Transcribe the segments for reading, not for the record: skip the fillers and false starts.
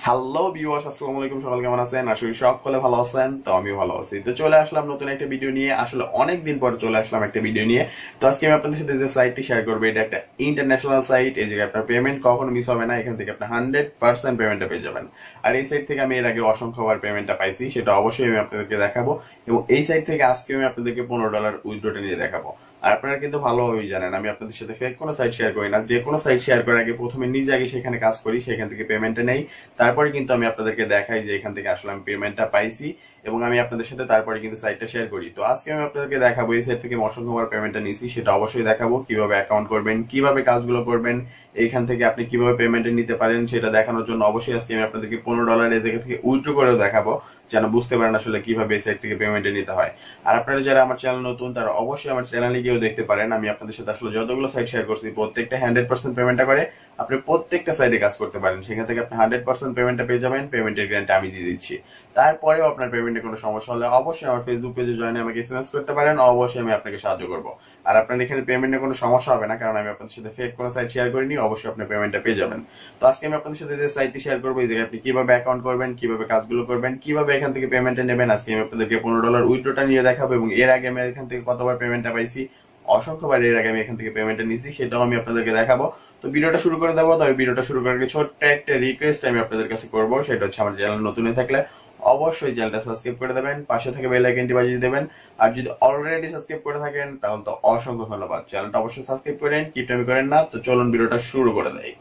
Hello viewers, আসসালামু আলাইকুম। সকাল কেমন আছেন? আশা করি সকলে ভালো আছেন। তো আমিও ভালো আছি। তো চলে আসলাম নতুন একটা ভিডিও নিয়ে। আসলে অনেক দিন পর চলে আসলাম একটা ভিডিও নিয়ে। তো আজকে আমি আপনাদের সাথে যে সাইটটি শেয়ার করবো, এটা একটা ইন্টারন্যাশনাল সাইট। এই জায়গায় আপনার পেমেন্ট কখনো মিস হবে না। এখান থেকে আপনি 100% পেমেন্টটা পেয়ে যাবেন। আর এই সাইট থেকে আমি এর আগে অসংখ্যবার পেমেন্টটা পাইছি, সেটা অবশ্যই আমি আপনাদেরকে দেখাবো। এবং এই সাইট থেকে আজকে আমি আপনাদেরকে $15 উইথড্রটা নিয়ে দেখাবো। আর আপনারা কিন্তু ভালোভাবেই জানেন আমি আপনাদের সাথে ফেক কোনো সাইট শেয়ার করি না। যে কোনো সাইট শেয়ার করার আগে প্রথমে নিজে আগে সেখানে কাজ করি, সেখান থেকে পেমেন্টটা নেই, তারপরে কিন্তু আমি আপনাদেরকে দেখাই যে এখান থেকে আসলে আমি পেমেন্টটা পাইছি এবং আমি আপনাদের সাথে তারপরে কিন্তু সাইটটা শেয়ার করি। তো আজকে আমি আপনাদেরকে দেখাবো এই সাইট থেকে অসংখ্যবার পেমেন্টটা নিয়েছি, সেটা অবশ্যই দেখাবো। কিভাবে অ্যাকাউন্ট করবেন, কিভাবে কাজগুলো করবেন, এইখান থেকে আপনি কিভাবে পেমেন্টটা নিতে পারেন সেটা দেখানোর জন্য অবশ্যই আজকে আমি আপনাদেরকে $15 এই জায়গা থেকে উইথড্র করেও দেখাবো, যেন বুঝতে পারেন আসলে কিভাবে এই সাইট থেকে পেমেন্টটা নিতে হয়। আর আপনারা যারা আমার চ্যানেল নতুন তারা অবশ্যই আমার চ্যানেলে গিয়েও দেখতে পারেন। আমি আপনাদের সাথে আসলে যতগুলো সাইট শেয়ার করছি প্রত্যেকটা 100% পেমেন্টটা করে আপনি প্রত্যেকটা সাইটে কাজ করতে পারেন। সেখান থেকে আপনি 100% পেমেন্টটা পেয়ে যাবেন। পেমেন্টের গ্যারান্টি আমি দিয়ে দিচ্ছি। তারপরেও আপনার পেমেন্টে কোনো সমস্যা হলে অবশ্যই আমার ফেসবুক পেজে জয়েন আমাকে এসএমএস করতে পারেন। অবশ্যই আমি আপনাকে সাহায্য করব। আর আপনার এখানে পেমেন্টে কোনো সমস্যা হবে না, কারণ আমি আপনাদের সাথে ফেক কোনো সাইট শেয়ার করিনি। অবশ্যই আপনি পেমেন্টটা পেয়ে যাবেন। তো আজকে আমি আপনাদের সাথে যে সাইটটি শেয়ার করবো, এই জায়গায় আপনি কিভাবে অ্যাকাউন্ট করবেন, কিভাবে কাজগুলো করবেন, কিভাবে এখান থেকে পেমেন্টটা নেবেন, আজকে আমি আপনাদেরকে $15 উইথড্রটা নিয়ে দেখাবো। এবং এর আগে আমি এখান থেকে কতবার পেমেন্টটা পাইছি, অসংখ্যবার এর আগে আমি এখান থেকে পেমেন্টটা নিয়েছি, সেটাও আমি আপনাদেরকে দেখাবো। তো ভিডিওটা শুরু করে দেবো। তবে ভিডিওটা শুরু করার আগে ছোট্ট একটা রিকোয়েস্ট আমি আপনাদের কাছে করবো, সেটা হচ্ছে আমার চ্যানেল নতুন হয়ে থাকলে অবশ্যই চ্যানেলটা সাবস্ক্রাইব করে দেবেন, পাশে থেকে বেল আইকনটি বাজিয়ে দেবেন। আর যদি অলরেডি সাবস্ক্রাইব করে থাকেন তাহলে তো অসংখ্য ধন্যবাদ। চ্যানেলটা অবশ্যই সাবস্ক্রাইব করেন, কিপটামি করেন না। তো চলুন ভিডিওটা শুরু করে দেই।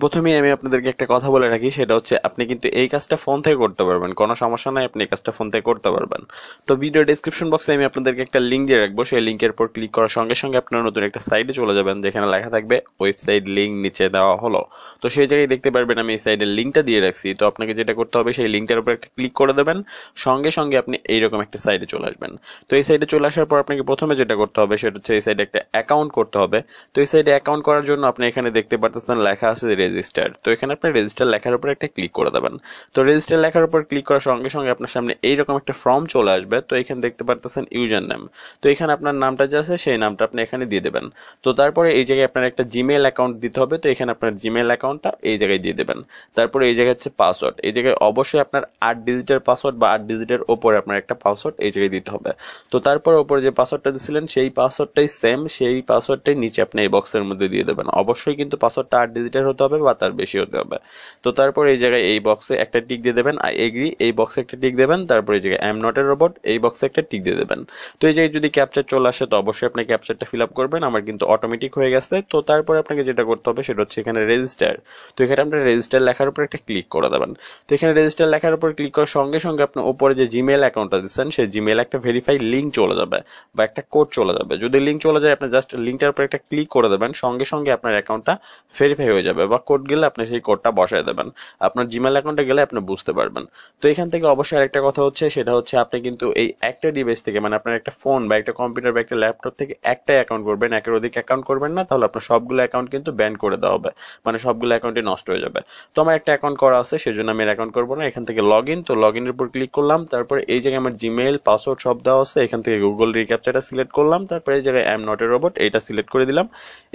প্রথমে আমি আপনাদেরকে একটা কথা বলে রাখি, সেটা হচ্ছে আপনি কিন্তু এই কাজটা ফোন থেকে করতে পারবেন, কোনো সমস্যা নাই, আপনি এই কাজটা ফোন থেকে করতে পারবেন। তো ভিডিও ডেসক্রিপশন বক্সে আমি আপনাদেরকে একটা লিঙ্ক দিয়ে রাখবো। সেই লিঙ্কের উপর ক্লিক করার সঙ্গে সঙ্গে আপনারা নতুন একটা সাইটে চলে যাবেন, যেখানে লেখা থাকবে ওয়েবসাইট লিঙ্ক নিচে দেওয়া হলো। তো সেই জায়গায় দেখতে পারবেন আমি এই সাইটের লিঙ্কটা দিয়ে রাখছি। তো আপনাকে যেটা করতে হবে, সেই লিঙ্কটার উপর একটা ক্লিক করে দেবেন, সঙ্গে সঙ্গে আপনি এইরকম একটা সাইটে চলে আসবেন। তো এই সাইটে চলে আসার পর আপনাকে প্রথমে যেটা করতে হবে সেটা হচ্ছে এই সাইটে একটা অ্যাকাউন্ট করতে হবে। তো এই সাইটে অ্যাকাউন্ট করার জন্য আপনি এখানে দেখতে পারতেছেন লেখা আছে রেজিস্টার। তো এখানে আপনি রেজিস্টার লেখার উপর একটা ক্লিক করে দেবেন। তো রেজিস্টার লেখার উপর ক্লিক করার সঙ্গে সঙ্গে আপনার সামনে এইরকম একটা ফর্ম চলে আসবে। তো এখানে দেখতে পারতেছেন ইউজার নেম। তো এখানে আপনার নামটা যে আছে সেই নামটা আপনি এখানে দিয়ে দেবেন। তো তারপরে এই জায়গায় আপনার একটা জিমেইল অ্যাকাউন্ট দিতে হবে। তো এখানে আপনার জিমেইল অ্যাকাউন্টটা এই জায়গায় দিয়ে দেবেন। তারপরে এই জায়গায় হচ্ছে পাসওয়ার্ড। এই জায়গায় অবশ্যই আপনার 8 ডিজিটের পাসওয়ার্ড বা 8 ডিজিটের ওপরে আপনার একটা পাসওয়ার্ড এই জায়গায় দিতে হবে। তো তারপর ওপরে যে পাসওয়ার্ডটা দিয়েছিলেন সেই পাসওয়ার্ডটাই সেম, সেই পাসওয়ার্ডটাই নিচে আপনি এই বক্সের মধ্যে দিয়ে দেবেন। অবশ্যই কিন্তু পাসওয়ার্ডটা 8 ডিজিটের হতে হবে বা তার বেশি হতে হবে। তো তারপর এই জায়গায় এই বক্সে একটা টিক দিয়ে দেবেন, আই এগ্রি, এই বক্সে একটা টিক দেবেন। তারপর এই জায়গায় I am not a robot, এই বক্সে একটা টিক দিয়ে দেবেন। তো এই জায়গায় যদি ক্যাপচার চলে আসে তো অবশ্যই আপনি ক্যাপচারটা ফিল আপ করবেন। আমার কিন্তু অটোমেটিক হয়ে গেছে। তো তারপর আপনাকে যেটা করতে হবে সেটা হচ্ছে এখানে রেজিস্টার। তো এখানে আপনার রেজিস্টার লেখার উপর একটা ক্লিক করে দেবেন। তো এখানে রেজিস্টার লেখার উপর ক্লিক করার সঙ্গে সঙ্গে আপনার উপরে যে জিমেইল অ্যাকাউন্টটা দিচ্ছেন সেই জিমেইল একটা ভেরিফাই লিঙ্ক চলে যাবে বা একটা কোড চলে যাবে। যদি লিঙ্ক চলে যায় আপনি জাস্ট লিঙ্কটার উপর একটা ক্লিক করে দেবেন, সঙ্গে সঙ্গে আপনার অ্যাকাউন্টটা ভেরিফাই হয়ে যাবে বা কোড গেলে আপনি সেই কোডটা বসায় দেবেন। আপনার জিমেইল অ্যাকাউন্টে গেলে আপনি বুঝতে পারবেন। তো এখান থেকে অবশ্যই আরেকটা কথা হচ্ছে, সেটা হচ্ছে আপনি কিন্তু এই একটা ডিভাইস থেকে, মানে আপনার একটা ফোন বা একটা কম্পিউটার বা একটা ল্যাপটপ থেকে একটাই অ্যাকাউন্ট করবেন, একের অধিক অ্যাকাউন্ট করবেন না, তাহলে আপনার সবগুলো অ্যাকাউন্ট কিন্তু ব্যান করে দেওয়া হবে, মানে সবগুলো অ্যাকাউন্টই নষ্ট হয়ে যাবে। তো আমার একটা অ্যাকাউন্ট করা আছে, সেজন্য আমি অ্যাকাউন্ট করবো না। এখান থেকে লগ ইন, তো লগ ইনের উপর ক্লিক করলাম। তারপরে এই জায়গায় আমার জিমেইল পাসওয়ার্ড সব দেওয়া আছে। এখান থেকে গুগল রিক্যাপচারটা সিলেক্ট করলাম। তারপরে এই জায়গায় I am not a robot এইটা সিলেক্ট করে দিলাম।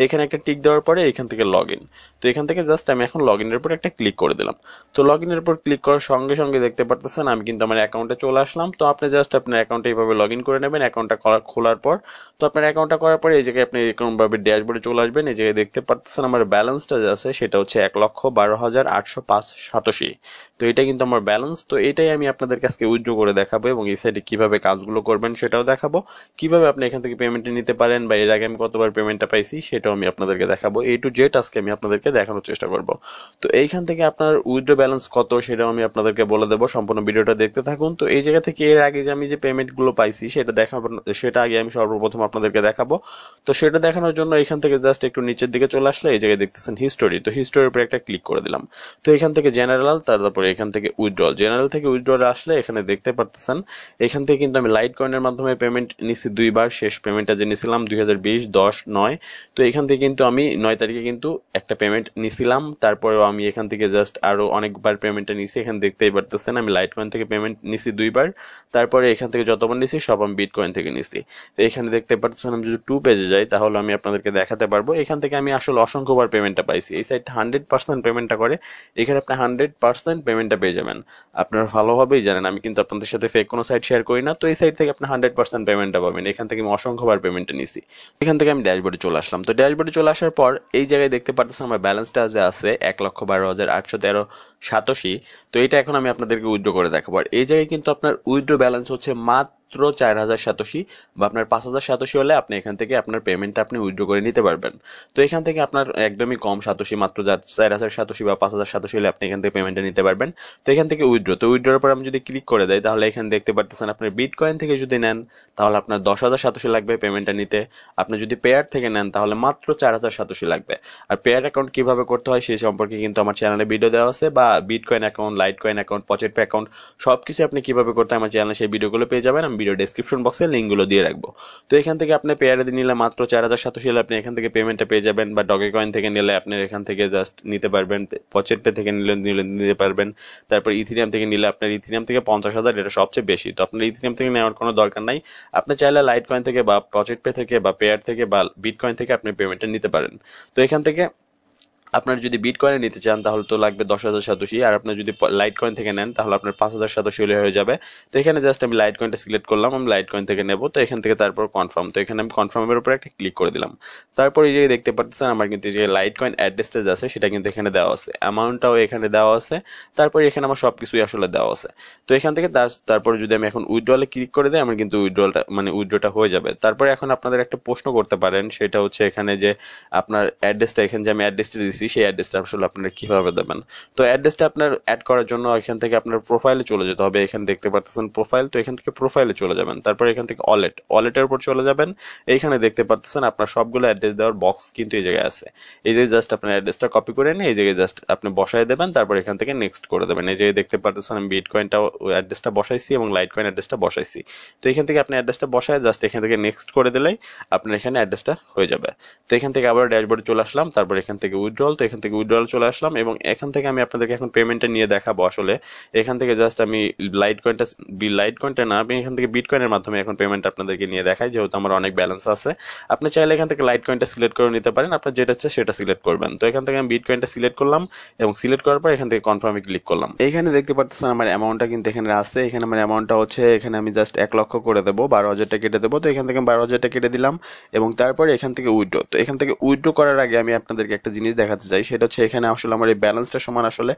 এখানে একটা টিক দেওয়ার পরে এখান থেকে লগ ইন। তো এখান থেকে জাস্ট আমি এখন লগ ইনের উপর একটা ক্লিক করে দিলাম। তো লগ ইনের উপর ক্লিক করার সঙ্গে সঙ্গে দেখতে পারতেছেন আমি কিন্তু আমার অ্যাকাউন্টে চলে আসলাম। তো আপনি জাস্ট আপনার অ্যাকাউন্টে এইভাবে লগ ইন করে নেবেন অ্যাকাউন্টটা খোলার পর। তো আপনার অ্যাকাউন্টটা করার পরে এই জায়গায় আপনি এরকমভাবে ড্যাশবোর্ডে চলে আসবেন। এই জায়গায় দেখতে পারতেছেন আমার ব্যালেন্সটা যে আছে সেটা হচ্ছে 1,12,887। তো এটা কিন্তু আমার ব্যালেন্স। তো এটাই আমি আপনাদের কাছে উইথড্র করে দেখাবো এবং এই সাইডে কিভাবে কাজগুলো করবেন সেটাও দেখাবো। কিভাবে আপনি এখান থেকে পেমেন্টটা নিতে পারেন বা এর আগে আমি কতবার পেমেন্টটা পাইছি সেটাও আমি আপনাদেরকে দেখাবো। এ টু জেড আজকে আমি আপনাদেরকে দেখানোর চেষ্টা করব। তো এইখান থেকে আপনার উইথড্র ব্যালেন্স কত সেটাও আমি আপনাদেরকে বলে দেবো, সম্পূর্ণ ভিডিওটা দেখতে থাকুন। তো এই জায়গা থেকে এর আগে যে আমি যে পেমেন্টগুলো পাইছি সেটা দেখাবো, সেটা আগে আমি সর্বপ্রথম আপনাদেরকে দেখাবো। তো সেটা দেখানোর জন্য এখান থেকে জাস্ট একটু নিচের দিকে চলে আসলে এই জায়গায় দেখতেছেন হিস্টোরি। তো হিস্টোরির উপরে একটা ক্লিক করে দিলাম। তো এখান থেকে জেনারেল, তারপরে এখান থেকে উইথড্রল। জেনারেল থেকে উইথড্রল আসলে এখানে দেখতে পারতেছেন এখান থেকে কিন্তু আমি লাইট কয়েনের মাধ্যমে পেমেন্ট নিছি দুইবার। শেষ পেমেন্টটা যে নিছিলাম 2020 10/9। তো এখান থেকে কিন্তু আমি 9 তারিখে কিন্তু একটা পেমেন্ট নিছি নিছিলাম, তারপরেও আমি এখান থেকে জাস্ট আরো অনেকবার পেমেন্টটা নিছি। এখানে দেখতেই পারতেছেন আমি লাইটকয়েন থেকে পেমেন্ট নিছি 2বার, তারপরে এখান থেকে যতবার নিছি সব আমি বিটকয়েন থেকে নিছি। তো এখানে দেখতে পারতেছেন আমি যদি 2 পেজে যাই তাহলে আমি আপনাদেরকে দেখাতে পারবো এখান থেকে আমি আসলে অসংখ্যবার পেমেন্টটা পাইছি। এই সাইডটা 100% পেমেন্টটা করে, এখানে আপনি 100% পেমেন্টটা পেয়ে যাবেন। আপনারা ভালোভাবেই জানেন আমি কিন্তু আপনাদের সাথে ফেক কোনো সাইট শেয়ার করি না। তো এই সাইট থেকে আপনি 100% পেমেন্টটা পাবেন। এখান থেকে আমি অসংখ্যবার পেমেন্টটা নিছি। এখান থেকে আমি ড্যাশবোর্ডে চলে আসলাম। তো ড্যাশবোর্ডে চলে আসার পর এই জায়গায় দেখতে পারতেছেন আমার ব্যালেন্সটা যে আছে 1,12,813 তো এটা এখন আমি আপনাদেরকে উইথড্র করে দেখাবো। আর এই জায়গায় কিন্তু আপনার উইথড্র ব্যালেন্স হচ্ছে মাত্র 4,087 বা আপনার 5,087 হলে আপনি এখান থেকে আপনার পেমেন্টটা আপনি উইথড্র করে নিতে পারবেন। তো এখান থেকে আপনার একদমই কম 87, মাত্র 4,087 বা 5,087 হলে আপনি এখান থেকে পেমেন্টটা নিতে পারবেন। তো এখান থেকে উইথড্র, তো উইথড্রর পর আমি যদি ক্লিক করে দেয় তাহলে এখানে দেখতে পারতেছেন আপনার বিটকয়েন থেকে যদি নেন তাহলে আপনার 10,087 লাগবে পেমেন্টটা নিতে। আপনি যদি পেয়ার থেকে নেন তাহলে মাত্র 4,087 লাগবে। আর পেয়ার অ্যাকাউন্ট কিভাবে করতে হয় সেই সম্পর্কে কিন্তু আমার চ্যানেলে ভিডিও দেওয়া আছে, বা bitcoin account, Litecoin account, FaucetPay account সবকিছু আপনি কিভাবে করতে হয় আমার চ্যানেলে সেই ভিডিওগুলো পেয়ে যাবেন। আমি ভিডিও ডেসক্রিপশন বক্সে লিঙ্কগুলো দিয়ে রাখবো। তো এখান থেকে আপনি পেয়ারে দিয়ে নিলে মাত্র 4,087 হলে আপনি এখান থেকে পেমেন্টটা পেয়ে যাবেন, বা ডগে কয়েন থেকে নিলে আপনি এখান থেকে জাস্ট নিতে পারবেন, ফসেটপে থেকে নিলে নিতে পারবেন। তারপর ইথিরিয়াম থেকে নিলে আপনার ইথিরিয়াম থেকে 50,000, এটা সবচেয়ে বেশি। তো আপনার ইথিরিয়াম থেকে নেওয়ার কোনো দরকার নাই, আপনি চাইলে লাইটকয়েন থেকে বা ফসেটপে থেকে বা পেয়ার থেকে বা বিটকয়েন থেকে আপনি পেমেন্টটা নিতে পারেন। তো এখান থেকে আপনার যদি বিটকয়েনে নিতে চান তাহলে তো লাগবে 10,087, আর আপনার যদি লাইটকয়েন থেকে নেন তাহলে আপনার 5,087 হলে হয়ে যাবে। তো এখানে জাস্ট আমি লাইটকয়েনটা সিলেক্ট করলাম, আমি লাইটকয়েন থেকে নেব। তো এখান থেকে তারপর কনফার্ম, তো এখানে আমি কনফার্মের উপরে একটা ক্লিক করে দিলাম। তারপর এই যে দেখতে পাচ্ছেন আমার কিন্তু যে লাইটকয়েন অ্যাড্রেসটা আছে সেটা কিন্তু এখানে দেওয়া আছে, অ্যামাউন্টটাও এখানে দেওয়া আছে, তারপর এখানে আমার সবকিছুই আসলে দেওয়া আছে। তো এখান থেকে তারপর যদি আমি এখন উইথড্রলে ক্লিক করে দিই আমার কিন্তু উইথড্রটা হয়ে যাবে। তারপরে এখন আপনাদের একটা প্রশ্ন করতে পারেন, সেটা হচ্ছে এখানে যে আপনার অ্যাড্রেসটা, এখানে যে আমি অ্যাড্রেসটা দিয়েছি সেই অ্যাড্রেসটা আসলে আপনারা কিভাবে দেবেন। তো অ্যাড্রেসটা আপনার অ্যাড করার জন্য এখান থেকে আপনার প্রোফাইলে চলে যেতে হবে। এখানে দেখতে পাচ্ছেন প্রোফাইল, তো এখান থেকে প্রোফাইলে চলে যাবেন। তারপর এখান থেকে ওয়ালেটের উপর চলে যাবেন। এইখানে দেখতে পাচ্ছেন আপনার সবগুলো অ্যাড্রেস দেওয়ার বক্স কিন্তু এই জায়গায় আছে। এই যে জাস্ট আপনার অ্যাড্রেসটা কপি করে নিয়ে এই জায়গায় জাস্ট আপনি বসায় দেবেন, তারপর এখান থেকে নেক্সট করে দেবেন। এই যে দেখতে পাচ্ছেন আমি বিটকয়েনটা অ্যাড্রেসটা বসাইছি এবং লাইটকয়েন অ্যাড্রেসটা বসাইছি। তো এখান থেকে আপনি অ্যাড্রেসটা বসায় জাস্ট এখান থেকে নেক্সট করে দিলেই আপনার এখানে অ্যাড্রেসটা হয়ে যাবে। তো এখান থেকে আবার ড্যাশবোর্ডে চলে আসলাম, তারপর এখান থেকে উইথড্রল, তো এখান থেকে উইথড্রল চলে আসলাম এবং এখান থেকে আমি আপনাদেরকে এখন পেমেন্টটা নিয়ে দেখাবো। আসলে এখান থেকে জাস্ট আমি লাইটকয়েনটা না, আমি এখান থেকে বিটকয়েনের মাধ্যমে এখন পেমেন্ট আপনাদেরকে নিয়ে দেখাই, যেহেতু আমার অনেক ব্যালেন্স আছে। আপনি চাইলে এখান থেকে লাইটকয়েনটা সিলেক্ট করে নিতে পারেন, আপনার যেটা হচ্ছে সেটা সিলেক্ট করবেন। তো এখান থেকে আমি বিটকয়েনটা সিলেক্ট করলাম এবং সিলেক্ট করার পর এখান থেকে কনফার্মে ক্লিক করলাম। এইখানে দেখতে পাচ্ছেন আমার অ্যামাউন্টটা কিন্তু এখানে আছে। এখানে আমার অ্যামাউন্টটা হচ্ছে, এখানে আমি জাস্ট 1 লক্ষ করে দেবো, 12,000টা কেটে দেবো। তো এখান থেকে 12,000টা কেটে দিলাম এবং তারপরে এখান থেকে উইথড্র। তো এখান থেকে উইথড্র করার আগে আমি আপনাদেরকে একটা জিনিস দেখাতে চাই, সেটা হচ্ছে এখানে আসলে আমার এই ব্যালেন্সটা সমান আসলে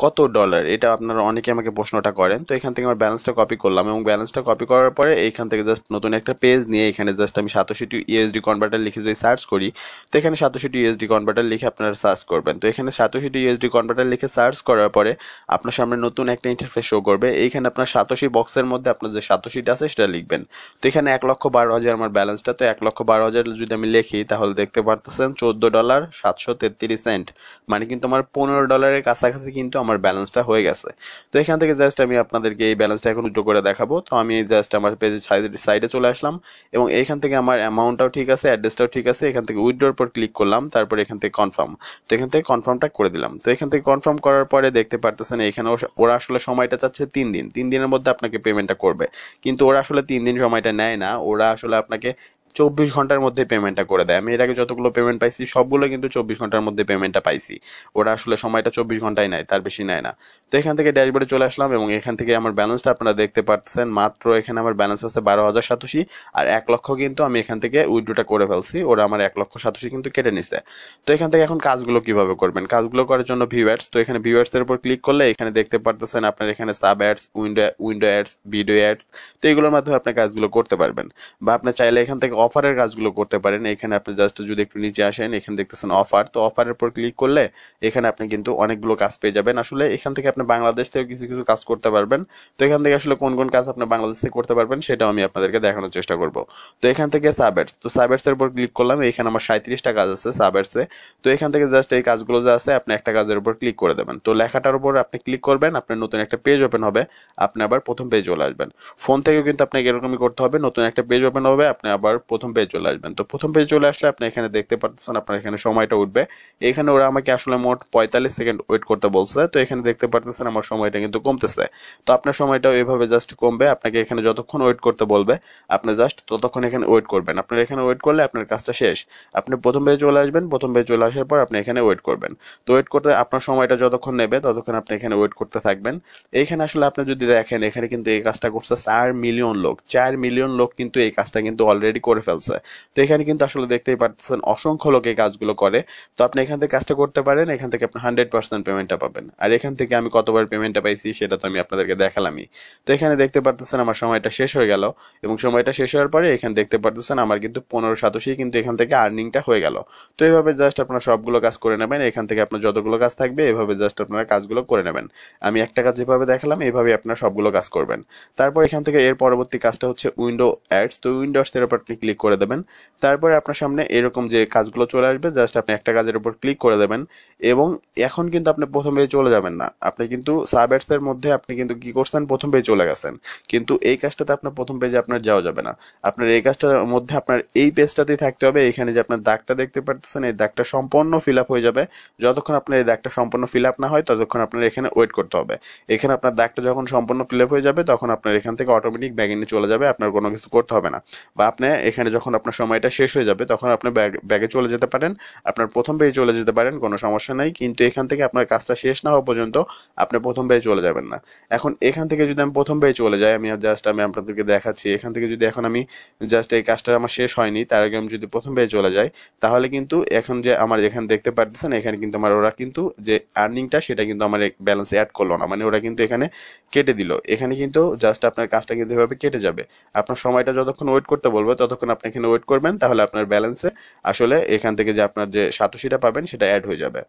কত ডলার, এটা আপনারা অনেকে আমাকে প্রশ্নটা করেন। তো এখান থেকে আমার ব্যালেন্সটা কপি করলাম এবং ব্যালেন্সটা কপি করার পরে এইখান থেকে জাস্ট নতুন একটা পেজ নিয়ে এখানে জাস্ট আমি 87 ইউএসডি কনভার্টার লিখে যদি সার্চ করি, তো এখানে 87 ইউএসডি কনভার্টার লিখে আপনারা সার্চ করবেন। তো এখানে 87 ইউএসডি কনভার্টার লিখে সার্চ করার পরে আপনার সামনে নতুন একটা ইন্টারফেস শো করবে। এইখানে আপনার 87 বক্সের মধ্যে আপনার যে 87টা আছে সেটা লিখবেন। তো এখানে 1,12,000 আমার ব্যালেন্সটা, তো 1,12,000 যদি আমি লিখি তাহলে দেখতে পারতেছেন $14.733, মানে কিন্তু আমার $15 কাছাকাছি কিন্তু আমার ব্যালেন্সটা হয়ে গেছে। তো এখান থেকে জাস্ট আমি আপনাদেরকে এই ব্যালেন্সটা এখন উইথড্র করে দেখাবো। তো আমি জাস্ট আমার পেজের সাইডে চলে আসলাম এবং এইখান থেকে আমার অ্যামাউন্টটাও ঠিক আছে, অ্যাড্রেসটাও ঠিক আছে। এখান থেকে উইথড্রর পর ক্লিক করলাম, তারপর এখান থেকে কনফার্ম, তো এখান থেকে কনফার্মটা করে দিলাম। তো এখান থেকে কনফার্ম করার পরে দেখতে পারতেছেন এখানে ওরা আসলে সময়টা চাচ্ছে 3 দিন, 3 দিনের মধ্যে আপনাকে পেমেন্টটা করবে। কিন্তু ওরা আসলে 3 দিন সময়টা নেয় না, ওরা আসলে আপনাকে 24 ঘন্টার মধ্যে পেমেন্টটা করে দেয়। আমি এর আগে যতগুলো পেমেন্ট পাইছি সবগুলো কিন্তু 24 ঘন্টার মধ্যে পেমেন্টটা পাইছি। ওরা আসলে সময়টা 24 ঘন্টায় নেয়, তার বেশি নেয় না। তো এখান থেকে ড্যাশবোর্ডে চলে আসলাম এবং এখান থেকে আমার ব্যালেন্সটা আপনারা দেখতে পাচ্ছেন, মাত্র এখানে আমার ব্যালেন্স আছে 12,087 আর 1 লক্ষ কিন্তু আমি এখান থেকে উইথড্রটা করে ফেলছি। ওরা আমার 1,87,000 কিন্তু কেটে নিছে। তো এখান থেকে এখন কাজগুলো কিভাবে করবেন, কাজগুলো করার জন্য ভিউ অ্যাডস, তো এখানে ভিউ অ্যাডসের উপর ক্লিক করলে এখানে দেখতে পাচ্ছেন আপনার এখানে sub ads, window ads, video ads, তো এগুলোর মাধ্যমে আপনি কাজগুলো করতে পারবেন। বা আপনি চাইলে এখান থেকে অফারের কাজগুলো করতে পারেন। এখানে আপনি জাস্ট যদি একটু নিচে আসেন, এখানে দেখতেছেন অফার, তো অফারের উপর ক্লিক করলে এখানে আপনি কিন্তু অনেকগুলো কাজ পেয়ে যাবেন। আসলে এখান থেকে আপনি বাংলাদেশ থেকে কিছু কিছু কাজ করতে পারবেন। তো এখান থেকে আসলে কোন কোন কাজ আপনি বাংলাদেশ থেকে করতে পারবেন সেটাও আমি আপনাদেরকে দেখানোর চেষ্টা করব। তো এখান থেকে সাবএডস, তো সাবএডস এর উপর ক্লিক করলাম, এখানে আমার 37টা কাজ আছে সাবএডসে। তো এখান থেকে জাস্ট এই কাজগুলো যা আছে আপনি একটা কাজের উপর ক্লিক করে দেবেন। তো লেখাটার উপর আপনি ক্লিক করবেন, আপনার নতুন একটা পেজ ওপেন হবে, আপনি আবার প্রথম পেজ চলে আসবেন। ফোন থেকেও কিন্তু আপনাকে এরকমই করতে হবে, নতুন একটা পেজ ওপেন হবে, আপনি আবার প্রথম পেজে চলে আসবেন। তো প্রথম পেজে চলে আসলে আপনি এখানে দেখতে পাচ্ছেন আপনার এখানে সময়টা উঠবে। এখানে ওরা আমাকে আসলে মোট 45 সেকেন্ড ওয়েট করতে বলছে। তো এখানে দেখতে পাচ্ছেন আমার সময়টা কিন্তু কমতেছে। তো আপনার সময়টাও এভাবে জাস্ট কমবে। আপনাকে এখানে যতক্ষণ ওয়েট করতে বলবে আপনি জাস্ট ততক্ষণ এখানে ওয়েট করবেন। আপনার এখানে ওয়েট করলে আপনার কাজটা শেষ। আপনি প্রথম পেজে চলে আসবেন, প্রথম পেজে চলে আসার পর আপনি এখানে ওয়েট করবেন। তো ওয়েট করতে আপনার সময়টা যতক্ষণ নেবে ততক্ষণ আপনি এখানে ওয়েট করতে থাকবেন। এইখানে আসলে আপনি যদি দেখেন এখানে কিন্তু এই কাজটা করছে 4 মিলিয়ন লোক। 4 মিলিয়ন লোক কিন্তু এই কাজটা কিন্তু অলরেডি করে ফেলছে। তো এখানে কিন্তু আসলে দেখতেই পাচ্ছেন অসংখ্য লোক এই কাজগুলো করে। তো আপনি এখান থেকে কাজটা করতে পারেন, এখান থেকে আপনি 100% পেমেন্টটা পাবেন। আর এখান থেকে আমি কতবার পেমেন্টটা পাইছি সেটা তো আমি আপনাদেরকে দেখালামই। তো এখানে দেখতে পাচ্ছেন আমার সময়টা শেষ হয়ে গেল, এবং সময়টা শেষ হওয়ার পরে এখানে দেখতে পাচ্ছেন আমার কিন্তু 15 সাতোশি কিন্তু এখান থেকে আর্নিংটা হয়ে গেল। তো এইভাবে জাস্ট আপনারা সবগুলো কাজ করে নেবেন। এখান থেকে আপনার যতগুলো কাজ থাকবে এভাবে জাস্ট আপনারা কাজগুলো করে নেবেন। আমি একটা কাজ যেভাবে দেখালাম এইভাবে আপনারা সবগুলো কাজ করবেন। তারপর এখান থেকে এর পরবর্তী কাজটা হচ্ছে উইন্ডো অ্যাডস। তো উইন্ডো অ্যাডস এর উপর আপনি ক্লিক করে দেবেন। তারপরে আপনার সামনে এরকম যে কাজগুলো চলে আসবে, জাস্ট আপনি একটা কাজের উপর ক্লিক করে দেবেন। এবং এখন কিন্তু আপনি প্রথম পেজে চলে যাবেন না, আপনি কিন্তু সাব অ্যাডস এর মধ্যে আপনি কিন্তু কি করছেন, প্রথম পেজে চলে গেছেন। কিন্তু এই কাজটাতে আপনার প্রথম পেজে আপনার যাওয়া যাবে না। আপনার এই কাজটার মধ্যে আপনার এই পেজটাতেই থাকতে হবে। এখানে যে আপনার দাগটা দেখতে পাচ্ছেন এই দাগটা সম্পূর্ণ ফিল আপ হয়ে যাবে। যতক্ষণ আপনার এই দাগটা সম্পূর্ণ ফিল আপ না হয় ততক্ষণ আপনার এখানে ওয়েট করতে হবে। এখানে আপনার দাগটা যখন সম্পূর্ণ ফিল আপ হয়ে যাবে তখন আপনার এখান থেকে অটোমেটিক ব্যাগে চলে যাবে, আপনার কোনো কিছু করতে হবে না। বা আপনি এখানে যখন আপনার সময়টা শেষ হয়ে যাবে তখন আপনি ব্যাগে চলে যেতে পারেন, আপনার প্রথম পেজে চলে যেতে পারেন, কোনো সমস্যা নাই। কিন্তু এখান থেকে আপনার কাজটা শেষ না হওয়া পর্যন্ত আপনি প্রথম পেজে চলে যাবেন না। এখন এখান থেকে যদি আমি প্রথম পেজে চলে যাই, আমি আপনাদেরকে দেখাচ্ছি। এখান থেকে যদি এখন আমি জাস্ট এই কাজটা আমার শেষ হয়নি তার আগে আমি যদি প্রথম পেজে চলে যাই, তাহলে কিন্তু এখন যে আমার এখানে দেখতে পাচ্ছেন এখানে কিন্তু আমার ওরা কিন্তু যে আর্নিংটা সেটা কিন্তু আমার ব্যালেন্সে অ্যাড করলো না, মানে ওরা কিন্তু এখানে কেটে দিল। এখানে কিন্তু জাস্ট আপনার কাজটা কিন্তু এভাবে কেটে যাবে। আপনার সময়টা যতক্ষণ ওয়েট করতে বলবে ততক্ষণ আপনি এখানে ওয়েট করবেন, তাহলে আপনার ব্যালেন্সে আসলে এখান থেকে যে আপনার যে সাতোশিটা পাবেন সেটা অ্যাড হয়ে যাবে।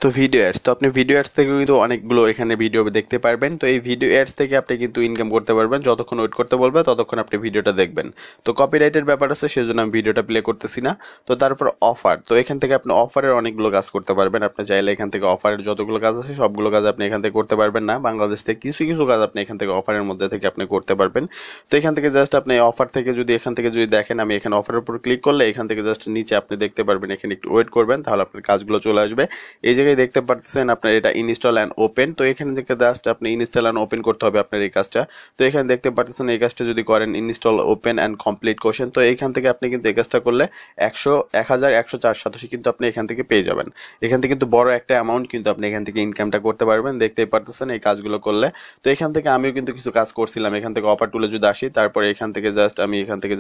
তো ভিডিও অ্যাডস, তো আপনি ভিডিও অ্যাডস থেকে কিন্তু অনেকগুলো এখানে ভিডিও দেখতে পারবেন। তো এই ভিডিও অ্যাডস থেকে আপনি কিন্তু ইনকাম করতে পারবেন, যতক্ষণ ওয়েট করতে বলবে ততক্ষণ আপনি ভিডিওটা দেখবেন। তো কপিরাইটের ব্যাপার আছে সেজন্য আমি ভিডিওটা প্লে করতেছি না। তো তারপর অফার, তো এখান থেকে আপনি অফারের অনেকগুলো কাজ করতে পারবেন। আপনি চাইলে এখান থেকে অফারের যতগুলো কাজ আছে সবগুলো কাজ আপনি এখান থেকে করতে পারবেন না, বাংলাদেশ থেকে কিছু কিছু কাজ আপনি এখান থেকে অফারের মধ্যে থেকে আপনি করতে পারবেন। তো এখান থেকে জাস্ট আপনি অফার থেকে যদি এখান থেকে যদি দেখেন, আমি এখানে অফারের উপর ক্লিক করলে এখান থেকে জাস্ট নিচে আপনি দেখতে পারবেন, এখানে একটু ওয়েট করবেন তাহলে আপনার কাজগুলো চলে আসবে। এই জায়গায় দেখতে পাচ্ছেন আপনার এটা ইনস্টল অ্যান্ড ওপেন। তো এখানে থেকে জাস্ট আপনি ইনস্টল অ্যান্ড ওপেন করতে হবে আপনার এই কাজটা। তো এখানে দেখতে পাচ্ছেন এই কাজটা যদি করেন install open and complete question, তো এইখান থেকে আপনি কিন্তু এই কাজটা করলে 1104 সাতোশি কিন্তু আপনি এখান থেকে পেয়ে যাবেন। এখান থেকে কিন্তু বড় একটা অ্যামাউন্ট কিন্তু আপনি এখান থেকে ইনকামটা করতে পারবেন, দেখতেই পারতেছেন এই কাজগুলো করলে। তো এখান থেকে আমিও কিন্তু কিছু কাজ করছিলাম। এখান থেকে অফার টুলে যদি আসি, তারপরে এখান থেকে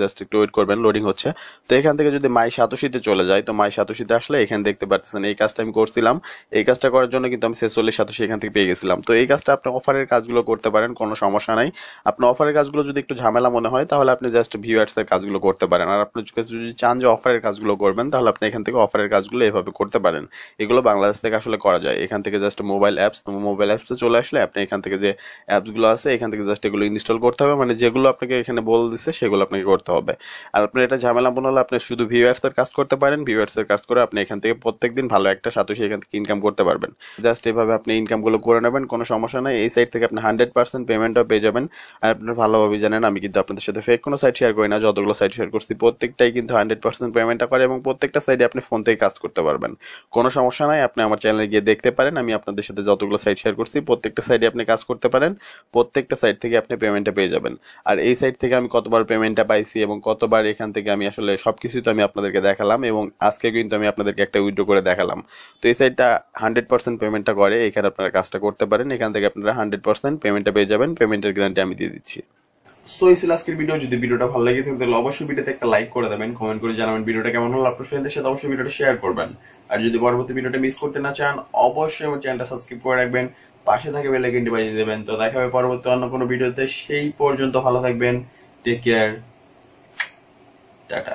জাস্ট একটু ওয়েট করবেন, লোডিং হচ্ছে। তো এখান থেকে যদি মাই সাতোশিতে চলে যায়, তো মাই সাতোশিতে আসলে এখানে দেখতে পাচ্ছেন এই কাজটা আমি করছিলাম। এই কাজটা করার জন্য কিন্তু আমি 46 সাতোশি এখান থেকে পেয়ে গেছিলাম। তো এই কাজটা আপনি অফারের কাজগুলো করতে পারেন, কোনো সমস্যা নাই। আপনার অফারের কাজগুলো যদি একটু ঝামেলা মনে হয় তাহলে আপনি জাস্ট ভিউয়ার্স এর কাজগুলো করতে পারেন। আর আপনি যদি চান যে অফারের কাজগুলো করবেন তাহলে আপনি এখান থেকে অফারের কাজগুলো এভাবে করতে পারেন। এগুলো বাংলাদেশ থেকে আসলে করা যায়। এখান থেকে জাস্ট মোবাইল অ্যাপস, তো মোবাইল অ্যাপসে চলে আসলে আপনি এখান থেকে যে অ্যাপসগুলো আছে এখান থেকে জাস্ট এগুলো ইনস্টল করতে হবে, মানে যেগুলো আপনাকে এখানে বলে দিচ্ছে সেগুলো আপনাকে করতে হবে। আর আপনার এটা ঝামেলা মনে হলে আপনি শুধু ভিউয়ার্স এর কাজ করতে পারেন। ভিউয়ার্স এর কাজ করে আপনি এখান থেকে প্রত্যেকদিন ভালো একটা সাতোশি এখান থেকে ইনকাম করতে পারবেন। জাস্ট এভাবে আপনি ইনকামগুলো করে নেবেন, কোনো সমস্যা নাই। এই সাইট থেকে আপনি 100% পেমেন্টও পেয়ে যাবেন। আর আপনারা ভালোভাবে জানেন আমি কিন্তু আপনাদের সাথে ফেক কোনো সাইট শেয়ার করি না। যতগুলো সাইট শেয়ার করছি প্রত্যেকটাই কিন্তু 100% পেমেন্টটা করে, এবং প্রত্যেকটা সাইটে আপনি ফোন থেকে কাজ করতে পারবেন, কোনো সমস্যা নাই। আপনি আমার চ্যানেলে গিয়ে দেখতে পারেন, আমি আপনাদের সাথে যতগুলো সাইট শেয়ার করছি প্রত্যেকটা সাইটে আপনি কাজ করতে পারেন, প্রত্যেকটা সাইট থেকে আপনি পেমেন্টটা পেয়ে যাবেন। আর এই সাইট থেকে আমি কতবার পেমেন্টটা পাইছি এবং কতবার এখান থেকে আমি আসলে সবকিছুই তো আমি আপনাদেরকে দেখালাম, এবং আজকে কিন্তু আমি আপনাদেরকে একটা উইথড্র করে দেখালাম। তো এই সাইটটা 100% পেমেন্টটা করে, এখানে আপনারা কাজটা করতে পারেন। এখান থেকে আপনারা 100% পেমেন্টটা পেয়ে যাবেন, পেমেন্টের গ্যারান্টি আমি দিয়ে দিচ্ছি। সো এই ছিল আজকের ভিডিও। যদি ভিডিওটা ভালো লেগে থাকে তাহলে অবশ্যই ভিডিওতে একটা লাইক করে দেবেন, কমেন্ট করে জানাবেন ভিডিওটা কেমন হলো। আপনার ফ্রেন্ডদের সাথে অবশ্যই ভিডিওটা শেয়ার করবেন। আর যদি পরবর্তী ভিডিওটা মিস করতে না চান অবশ্যই আমার চ্যানেলটা সাবস্ক্রাইব করে রাখবেন, পাশে থাকা বেল আইকনটি বাজিয়ে দেবেন। তো দেখা হবে পরবর্তী অন্য কোনো ভিডিওতে, সেই পর্যন্ত ভালো থাকবেন। Take care, tata.